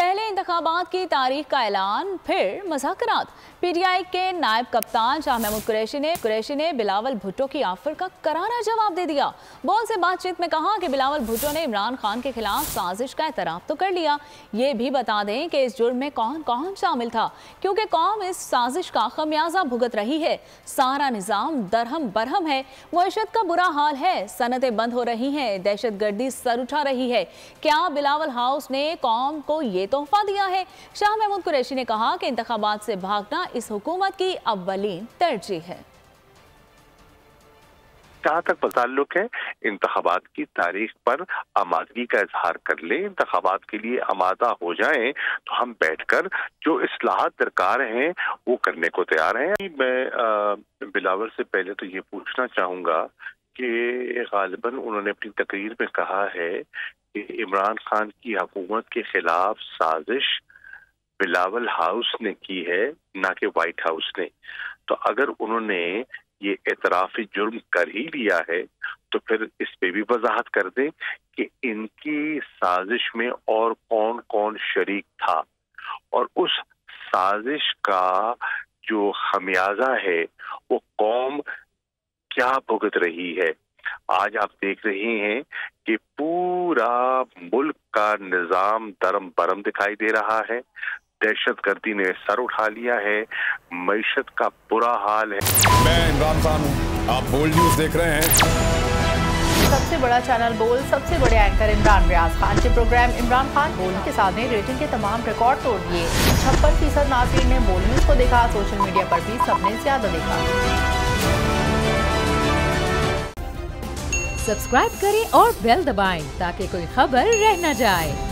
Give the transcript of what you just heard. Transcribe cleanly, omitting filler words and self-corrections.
पहले इंतखाबात की तारीख का ऐलान, फिर मुज़ाकरात। पीटीआई के नायब कप्तान शाह महमूद कुरैशी ने बिलावल भुट्टो की ऑफर का करारा जवाब दे दिया। बोल से बातचीत में कहा कि बिलावल भुट्टो ने इमरान खान के खिलाफ साजिश का एतराफ़ तो कर लिया। ये भी बता दें कि इस जुर्म में कौन कौन शामिल था, क्योंकि कौम इस साजिश का खमियाजा भुगत रही है। सारा निज़ाम दरहम बरहम है, मईशत का बुरा हाल है, सनतें बंद हो रही हैं, दहशतगर्दी सर उठा रही है। क्या बिलावल हाउस ने कौम को ये तोहफा दिया है? शाह महमूद कुरैशी ने कहा कि इंतखाबात से भागना इस हुकूमत की अव्वलीन तरजीह है। जहाँ तक ताल्लुक है इंतखाबात की तारीख पर आमादगी का इजहार कर ले, इंतखाबात के लिए आमादा हो जाएं तो हम बैठकर जो इस्लाहात दरकार हैं वो करने को तैयार हैं। मैं बिलावल से पहले तो ये पूछना चाहूँगा कि गालिबन उन्होंने अपनी तकरीर में कहा है कि इमरान खान की हुकूमत के खिलाफ साजिश बिलावल हाउस ने की है, ना कि व्हाइट हाउस ने। तो अगर उन्होंने ये एतराफी जुर्म कर ही लिया है तो फिर इस पे भी वजाहत कर दें कि इनकी साजिश में और कौन कौन शरीक था और उस साजिश का जो खमियाजा है वो कौम क्या भुगत रही है। आज आप देख रहे हैं कि पूरा मुल्क का निजाम दरम बरम दिखाई दे रहा है, दहशतगर्दी ने सर उठा लिया है, मईशत का बुरा हाल है। मैं इमरान खान हूँ, आप बोल्ड न्यूज देख रहे हैं। सबसे बड़ा चैनल बोल, सबसे बड़े एंकर इमरान रियाज खान के प्रोग्राम इमरान खान बोल के साथ ने रेटिंग के तमाम रिकॉर्ड तोड़ दिए। 56% नाज़रीन ने बोल न्यूज को देखा, सोशल मीडिया पर भी सबने ज्यादा देखा। सब्सक्राइब करें और बेल दबाएं ताकि कोई खबर रह न जाए।